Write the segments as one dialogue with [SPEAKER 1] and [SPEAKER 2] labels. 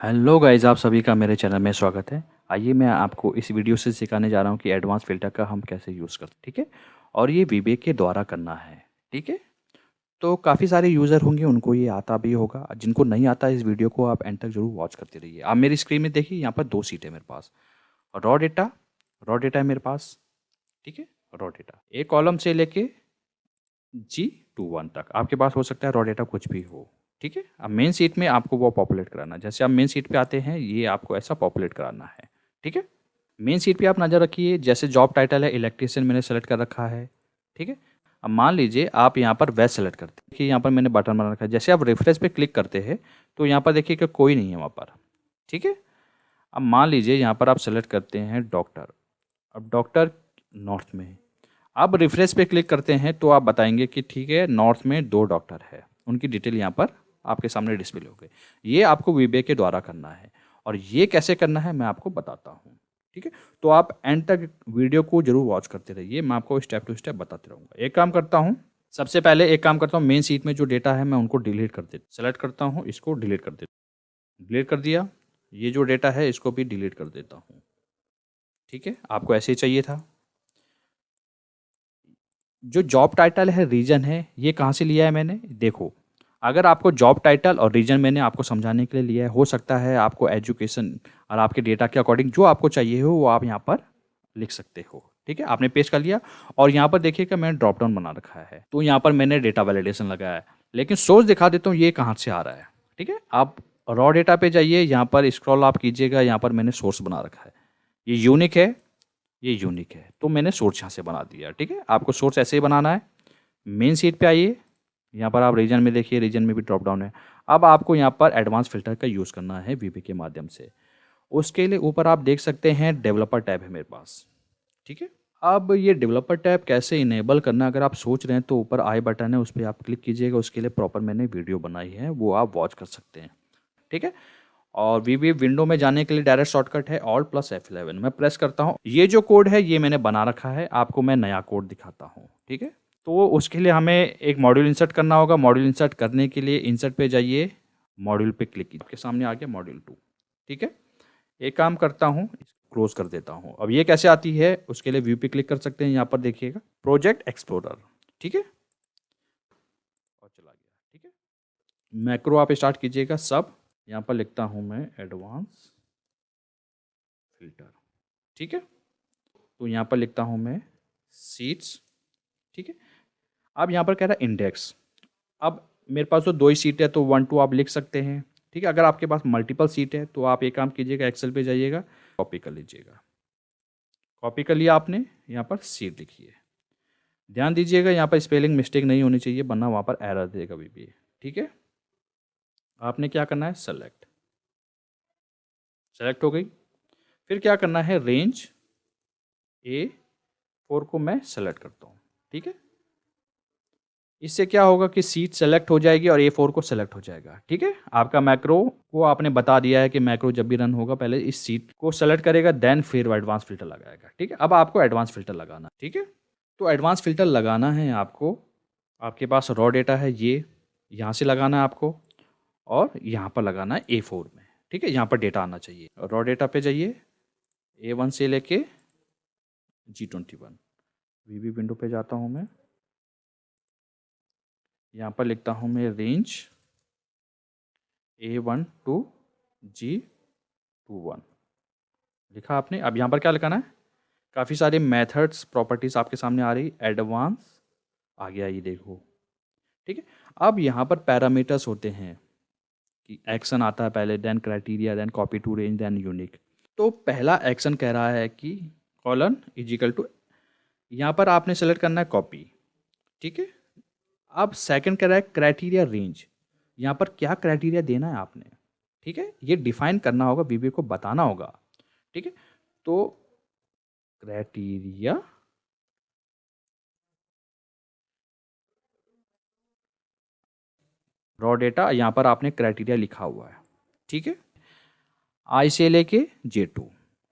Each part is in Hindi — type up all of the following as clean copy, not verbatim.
[SPEAKER 1] हेलो गाइस, आप सभी का मेरे चैनल में स्वागत है। आइए मैं आपको इस वीडियो से सिखाने जा रहा हूँ कि एडवांस फ़िल्टर का हम कैसे यूज़ करते हैं, ठीक है? और ये विवेक के द्वारा करना है, ठीक है? तो काफ़ी सारे यूज़र होंगे, उनको ये आता भी होगा। जिनको नहीं आता, इस वीडियो को आप एंड तक ज़रूर वॉच करते रहिए। आप मेरी स्क्रीन में देखिए, यहाँ पर 2 सीट है मेरे पास। रॉ डेटा रॉ डेटा है मेरे पास, ठीक है? रॉ डेटा ए कॉलम से लेके G21 तक आपके पास हो सकता है रॉ डेटा कुछ भी हो, ठीक है? अब मेन शीट में आपको वो पॉपुलेट कराना है। जैसे आप मेन शीट पे आते हैं, ये आपको ऐसा पॉपुलेट कराना है, ठीक है? मेन शीट पे आप नज़र रखिए, जैसे जॉब टाइटल है इलेक्ट्रीशियन मैंने सेलेक्ट कर रखा है, ठीक है? अब मान लीजिए आप यहाँ पर वेज सेलेक्ट करते हैं, देखिए यहाँ पर मैंने बटन बना रखा है। जैसे आप रिफ्रेश पे क्लिक करते हैं, तो यहाँ पर देखिए कि कोई नहीं है वहाँ पर, ठीक है? अब मान लीजिए यहाँ पर आप सेलेक्ट करते हैं डॉक्टर, अब डॉक्टर नॉर्थ में है। अब रिफ्रेश पे क्लिक करते हैं तो आप बताएंगे कि ठीक है, नॉर्थ में 2 डॉक्टर है, उनकी डिटेल यहाँ पर आपके सामने डिस्प्ले हो गई। ये आपको विवेक के द्वारा करना है और ये कैसे करना है मैं आपको बताता हूँ, ठीक है? तो आप एंड तक वीडियो को जरूर वॉच करते रहिए, मैं आपको स्टेप टू स्टेप बताते रहूँगा। एक काम करता हूँ, सबसे पहले एक काम करता हूँ, मेन शीट में जो डेटा है मैं उनको डिलीट कर देता, सेलेक्ट करता हूँ, इसको डिलीट कर देता हूँ। डिलीट कर दिया, ये जो डेटा है इसको भी डिलीट कर देता हूँ, ठीक है? आपको ऐसे ही चाहिए था। जो जॉब टाइटल है, रीजन है, ये कहाँ से लिया है मैंने? देखो, अगर आपको जॉब टाइटल और रीजन मैंने आपको समझाने के लिए लिया है, हो सकता है आपको एजुकेशन और आपके डेटा के अकॉर्डिंग जो आपको चाहिए हो, वो आप यहाँ पर लिख सकते हो, ठीक है? आपने पेस्ट कर लिया और यहाँ पर देखिएगा मैंने ड्रॉप डाउन बना रखा है, तो यहाँ पर मैंने डेटा वैलिडेशन लगाया है। लेकिन सोर्स दिखा देता हूँ ये कहाँ से आ रहा है, ठीक है? आप रॉ डेटा पे जाइए, यहाँ पर स्क्रॉल आप कीजिएगा, यहाँ पर मैंने सोर्स बना रखा है। ये यूनिक है, ये यूनिक है, तो मैंने सोर्स यहाँ से बना दिया, ठीक है? आपको सोर्स ऐसे ही बनाना है। मेन शीट पे आइए, यहाँ पर आप रीजन में देखिए, रीजन में भी ड्रॉप डाउन है। अब आपको यहाँ पर एडवांस फ़िल्टर का यूज़ करना है वीपी के माध्यम से। उसके लिए ऊपर आप देख सकते हैं डेवलपर टैब है मेरे पास, ठीक है? अब ये डेवलपर टैब कैसे इनेबल करना है, अगर आप सोच रहे हैं तो ऊपर आई बटन है, उस पे आप क्लिक कीजिएगा। उसके लिए प्रॉपर मैंने वीडियो बनाई है, वो आप वॉच कर सकते हैं, ठीक है? और वीवी विंडो में जाने के लिए डायरेक्ट शॉर्टकट है ऑल्ट प्लस F11, मैं प्रेस करता हूँ। ये जो कोड है ये मैंने बना रखा है, आपको मैं नया कोड दिखाता हूँ, ठीक है? तो उसके लिए हमें एक मॉड्यूल इंसर्ट करना होगा। मॉड्यूल इंसर्ट करने के लिए इंसर्ट पे जाइए, मॉड्यूल पे क्लिक कीजिए, आपके सामने आ गया मॉड्यूल 2, ठीक है? एक काम करता हूँ, क्लोज कर देता हूँ। अब ये कैसे आती है, उसके लिए व्यू पे क्लिक कर सकते हैं, यहाँ पर देखिएगा प्रोजेक्ट एक्सप्लोरर, ठीक है? और चला गया, ठीक है? मैक्रो आप स्टार्ट कीजिएगा सब, यहाँ पर लिखता हूँ मैं एडवांस फ़िल्टर, ठीक है? तो यहाँ पर लिखता हूँ मैं सीट्स, ठीक है? अब यहाँ पर कह रहा है इंडेक्स। अब मेरे पास तो 2 ही सीट है, तो 1 2 आप लिख सकते हैं, ठीक है? अगर आपके पास मल्टीपल सीट है तो आप एक काम कीजिएगा, एक्सेल पे जाइएगा, कॉपी कर लीजिएगा। कॉपी कर लिया आपने, यहाँ पर सीट लिखिए। ध्यान दीजिएगा यहाँ पर स्पेलिंग मिस्टेक नहीं होनी चाहिए, वरना वहाँ पर एरर देगा कभी भी, ठीक है? आपने क्या करना है, सेलेक्ट, सेलेक्ट हो गई। फिर क्या करना है, रेंज A4 को मैं सेलेक्ट करता हूँ, ठीक है? इससे क्या होगा कि सीट सेलेक्ट हो जाएगी और A4 को सेलेक्ट हो जाएगा, ठीक है? आपका मैक्रो को आपने बता दिया है कि मैक्रो जब भी रन होगा पहले इस सीट को सेलेक्ट करेगा, देन फिर वो एडवांस फ़िल्टर लगाएगा, ठीक है? अब आपको एडवांस फ़िल्टर लगाना, ठीक है? तो एडवांस फ़िल्टर लगाना है आपको, आपके पास रॉ डेटा है, ये यहाँ से लगाना है आपको और यहाँ पर लगाना है A4 में, ठीक है? यहाँ पर डेटा आना चाहिए। रॉ डेटा पे जाइए, A1 से लेके G21, वीवी विंडो पे जाता हूँ मैं, यहाँ पर लिखता हूँ मैं रेंज A1 टू G21, लिखा आपने। अब यहाँ पर क्या लिखाना है, काफ़ी सारे मेथड्स प्रॉपर्टीज़ आपके सामने आ रही, एडवांस आ गया, ये देखो, ठीक है? अब यहाँ पर पैरामीटर्स होते हैं कि एक्शन आता है पहले, then criteria, then copy to range, then unique. तो पहला एक्शन कह रहा है कि कॉलन इज इक्वल टू, यहाँ पर आपने सेलेक्ट करना है कॉपी, ठीक है? अब सेकंड कह रहा है क्राइटेरिया रेंज, यहाँ पर क्या क्राइटेरिया देना है आपने, ठीक है? ये डिफाइन करना होगा, वीवी को बताना होगा, ठीक है? तो क्राइटेरिया रॉ डेटा, यहाँ पर आपने क्राइटेरिया लिखा हुआ है, ठीक है? आई से लेके J2,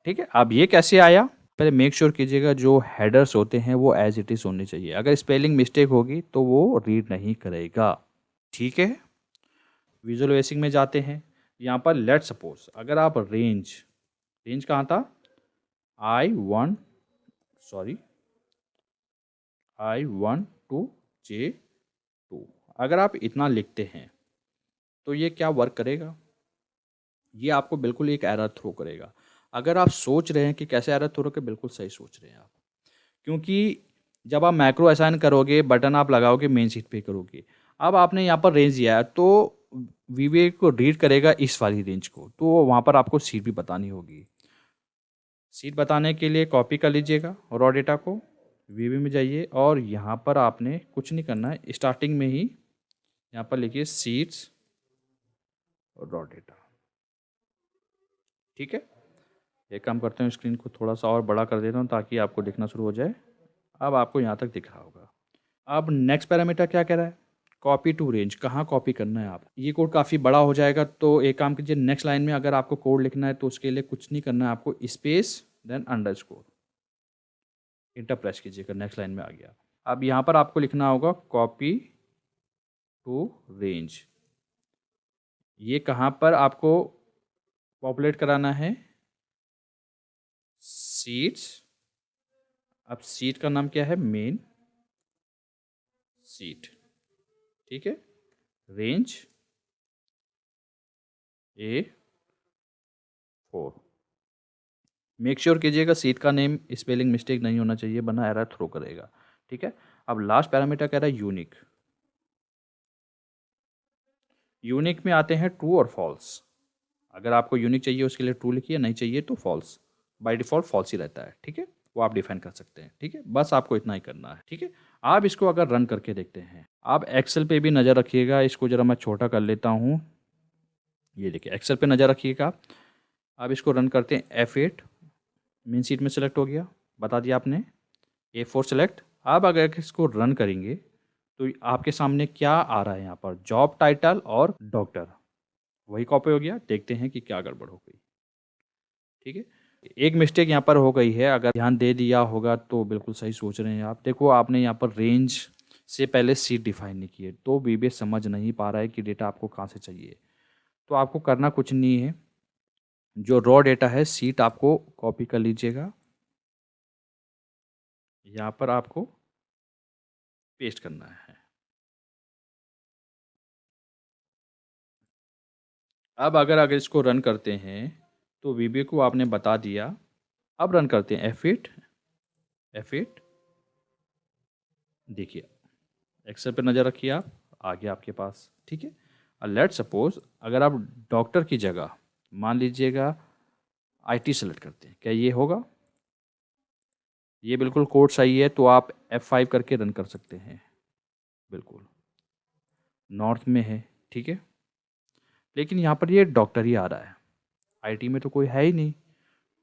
[SPEAKER 1] ठीक है? अब ये कैसे आया, पहले मेक श्योर कीजिएगा जो हेडर्स होते हैं वो एज इट इज़ होने चाहिए। अगर स्पेलिंग मिस्टेक होगी तो वो रीड नहीं करेगा, ठीक है? विजुअल बेसिक में जाते हैं, यहाँ पर लेट सपोज अगर आप रेंज कहाँ था, I1 to J2, अगर आप इतना लिखते हैं तो ये क्या वर्क करेगा, ये आपको बिल्कुल एक एरर थ्रो करेगा। अगर आप सोच रहे हैं कि कैसे एरर थ्रो करें, बिल्कुल सही सोच रहे हैं आप, क्योंकि जब आप मैक्रो असाइन करोगे, बटन आप लगाओगे, मेन शीट पे करोगे, अब आपने यहाँ पर रेंज दिया है तो वीवे को रीड करेगा इस वाली रेंज को, तो वहाँ पर आपको सीट भी बतानी होगी। सीट बताने के लिए कॉपी कर लीजिएगा रॉ डेटा को, वीवी में जाइए और यहाँ पर आपने कुछ नहीं करना है, स्टार्टिंग में ही यहाँ पर लिखिए सीट्स रॉ डेटा। ठीक है, एक काम करते हैं, स्क्रीन को थोड़ा सा और बड़ा कर देता हूँ ताकि आपको दिखना शुरू हो जाए। अब आपको यहाँ तक दिख रहा होगा। अब नेक्स्ट पैरामीटर क्या कह रहा है, कॉपी टू रेंज, कहाँ कॉपी करना है आप। ये कोड काफ़ी बड़ा हो जाएगा, तो एक काम कीजिए, नेक्स्ट लाइन में अगर आपको कोड लिखना है तो उसके लिए कुछ नहीं करना है आपको, space then underscore, enter press कीजिएगा, नेक्स्ट लाइन में आ गया। अब यहाँ पर आपको लिखना होगा कॉपी टू रेंज, ये कहाँ पर आपको पॉपुलेट कराना है, सीट्स। अब सीट का नाम क्या है, मेन सीट। ठीक है, रेंज A4। मेक श्योर कीजिएगा सीट का नेम स्पेलिंग मिस्टेक नहीं होना चाहिए, वरना एरर थ्रो करेगा। ठीक है, अब लास्ट पैरामीटर कह रहा है यूनिक। यूनिक में आते हैं ट्रू और फॉल्स। अगर आपको यूनिक चाहिए उसके लिए ट्रू लिखिए, नहीं चाहिए तो फॉल्स। बाय डिफ़ॉल्ट फॉल्स ही रहता है। ठीक है, वो आप डिफाइन कर सकते हैं। ठीक है, बस आपको इतना ही करना है। ठीक है, आप इसको अगर रन करके देखते हैं, आप एक्सेल पे भी नज़र रखिएगा। इसको ज़रा मैं छोटा कर लेता हूँ, ये देखिए एक्सेल पे नज़र रखिएगा। अब इसको रन करते हैं, F8 मेन सीट में सेलेक्ट हो गया, बता दिया आपने, A4 सेलेक्ट। अब अगर इसको रन करेंगे तो आपके सामने क्या आ रहा है, यहाँ पर जॉब टाइटल और डॉक्टर वही कॉपी हो गया। देखते हैं कि क्या गड़बड़ हो गई। ठीक है, एक मिस्टेक यहाँ पर हो गई है, अगर ध्यान दे दिया होगा तो बिल्कुल सही सोच रहे हैं आप। देखो आपने यहाँ पर रेंज से पहले सीट डिफाइन नहीं की है, तो वीबीएस समझ नहीं पा रहा है कि डेटा आपको कहाँ से चाहिए। तो आपको करना कुछ नहीं है, जो रॉ डेटा है सीट आपको कॉपी कर लीजिएगा, यहाँ पर आपको पेस्ट करना है। अब अगर इसको रन करते हैं तो वीबी को आपने बता दिया। अब रन करते हैं F8 देखिए एक्सेल पे नज़र रखिए, आप आ गया आपके पास। ठीक है, और लेट सपोज अगर आप डॉक्टर की जगह मान लीजिएगा IT सेलेक्ट करते हैं, क्या ये होगा, ये बिल्कुल कोड सही है, तो आप F5 करके रन कर सकते हैं। बिल्कुल नॉर्थ में है। ठीक है, लेकिन यहाँ पर ये डॉक्टर ही आ रहा है, IT में तो कोई है ही नहीं।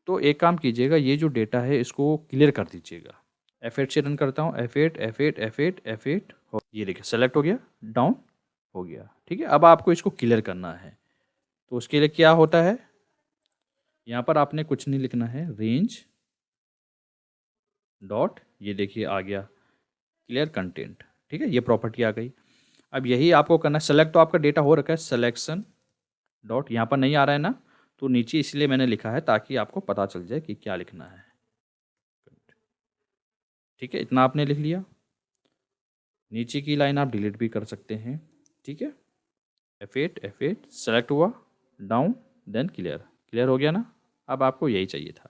[SPEAKER 1] तो एक काम कीजिएगा, ये जो डेटा है इसको क्लियर कर दीजिएगा। F8 से रन करता हूँ, F8 ये देखिए सेलेक्ट हो गया, डाउन हो गया। ठीक है, अब आपको इसको क्लियर करना है, तो उसके लिए क्या होता है, यहाँ पर आपने कुछ नहीं लिखना है, रेंज डॉट, ये देखिए आ गया क्लियर कंटेंट। ठीक है, ये प्रॉपर्टी आ गई। अब यही आपको करना है, सेलेक्ट तो आपका डेटा हो रखा है, सिलेक्शन डॉट यहाँ पर नहीं आ रहा है ना, तो नीचे इसलिए मैंने लिखा है ताकि आपको पता चल जाए कि क्या लिखना है। ठीक है, इतना आपने लिख लिया, नीचे की लाइन आप डिलीट भी कर सकते हैं। ठीक है, F8 सेलेक्ट हुआ, डाउन देन क्लियर हो गया ना। अब आपको यही चाहिए था।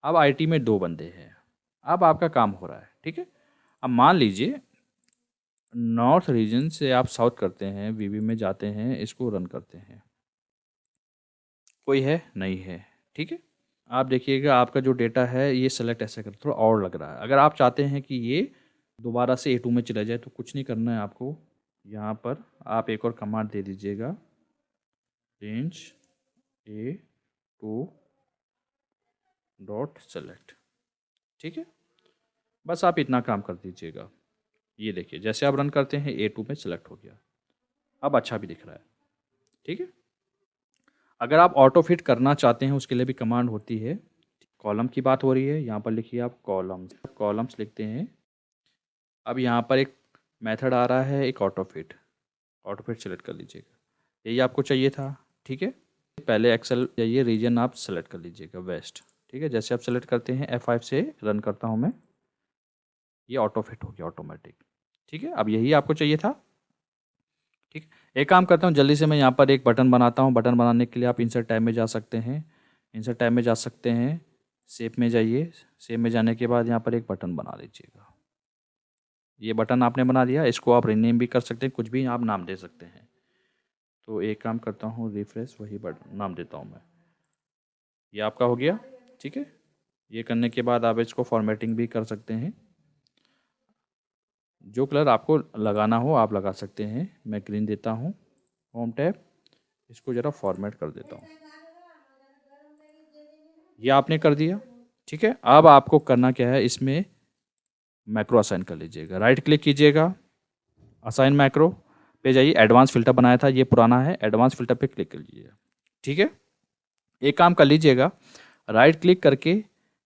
[SPEAKER 1] अब IT में 2 बंदे हैं, अब आपका काम हो रहा है। ठीक है, अब मान लीजिए नॉर्थ रीजन से आप साउथ करते हैं, वीवी में जाते हैं, इसको रन करते हैं, कोई है नहीं है। ठीक है, आप देखिएगा आपका जो डेटा है ये सेलेक्ट ऐसे कर, थोड़ा और लग रहा है। अगर आप चाहते हैं कि ये दोबारा से A2 में चला जाए तो कुछ नहीं करना है आपको, यहाँ पर आप एक और कमांड दे दीजिएगा, रेंज A2 डॉट सेलेक्ट। ठीक है, बस आप इतना काम कर दीजिएगा। ये देखिए जैसे आप रन करते हैं A2 में सेलेक्ट हो गया, अब अच्छा भी दिख रहा है। ठीक है, अगर आप ऑटो फिट करना चाहते हैं उसके लिए भी कमांड होती है। कॉलम की बात हो रही है, यहाँ पर लिखिए आप कॉलम्स लिखते हैं। अब यहाँ पर एक मेथड आ रहा है, एक ऑटो फिट सेलेक्ट कर लीजिएगा। यही आपको चाहिए था, ठीक है। पहले एक्सेल जाइए, रीजन आप सेलेक्ट कर लीजिएगा वेस्ट, ठीक है। जैसे आप सेलेक्ट करते हैं F5 से रन करता हूँ मैं, ये ऑटो फिट हो गया ऑटोमेटिक, ठीक है। अब यही आपको चाहिए था, ठीक है। एक काम करता हूँ जल्दी से, मैं यहाँ पर एक बटन बनाता हूँ। बटन बनाने के लिए आप इंसर्ट टैब में जा सकते हैं, इंसर्ट टैब में जा सकते हैं, शेप में जाइए, शेप में जाने के बाद यहाँ पर एक बटन बना लीजिएगा। ये बटन आपने बना दिया, इसको आप रीनेम भी कर सकते हैं, कुछ भी आप नाम दे सकते हैं। तो एक काम करता हूँ, रिफ्रेश वही बटन नाम देता हूँ मैं, ये आपका हो गया, ठीक है। ये करने के बाद आप इसको फॉर्मेटिंग भी कर सकते हैं, जो कलर आपको लगाना हो आप लगा सकते हैं। मैं ग्रीन देता हूँ, होम टैब, इसको ज़रा फॉर्मेट कर देता हूँ। ये आपने कर दिया, ठीक है। अब आपको करना क्या है, इसमें मैक्रो असाइन कर लीजिएगा, राइट क्लिक कीजिएगा, असाइन मैक्रो पे जाइए, एडवांस फ़िल्टर बनाया था, ये पुराना है, एडवांस फ़िल्टर पे क्लिक कर लीजिएगा, ठीक है। एक काम कर लीजिएगा, राइट क्लिक करके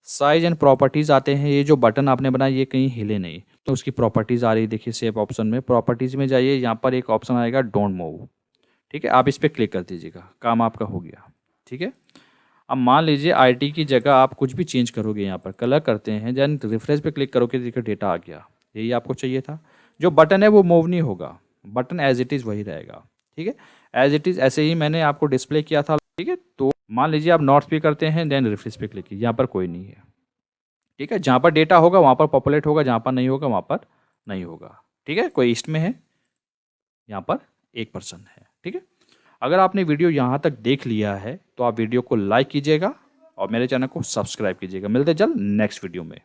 [SPEAKER 1] साइज एंड प्रॉपर्टीज़ आते हैं, ये जो बटन आपने बनाया ये कहीं हिले नहीं, तो उसकी प्रॉपर्टीज़ आ रही है, देखिए शेप ऑप्शन में प्रॉपर्टीज़ में जाइए, यहाँ पर एक ऑप्शन आएगा डोंट मूव, ठीक है। आप इस पर क्लिक कर दीजिएगा, काम आपका हो गया, ठीक है। अब मान लीजिए IT की जगह आप कुछ भी चेंज करोगे, यहाँ पर कलर करते हैं, देन रिफ्रेश पे क्लिक करोगे, देखिए डेटा आ गया, यही आपको चाहिए था। जो बटन है वो मूव नहीं होगा, बटन एज इट इज़ वही रहेगा, ठीक है। एज इट इज़ ऐसे ही मैंने आपको डिस्प्ले किया था, ठीक है। तो मान लीजिए आप नॉर्थ पे करते हैं, देन रिफ्रेश पे क्लिक कीजिए, यहाँ पर कोई नहीं है, ठीक है। जहाँ पर डेटा होगा वहाँ पर पॉपुलेट होगा, जहाँ पर नहीं होगा वहाँ पर नहीं होगा, ठीक है। कोई ईस्ट में है, यहाँ पर 1% है, ठीक है। अगर आपने वीडियो यहाँ तक देख लिया है तो आप वीडियो को लाइक कीजिएगा और मेरे चैनल को सब्सक्राइब कीजिएगा। मिलते हैं जल्द नेक्स्ट वीडियो में।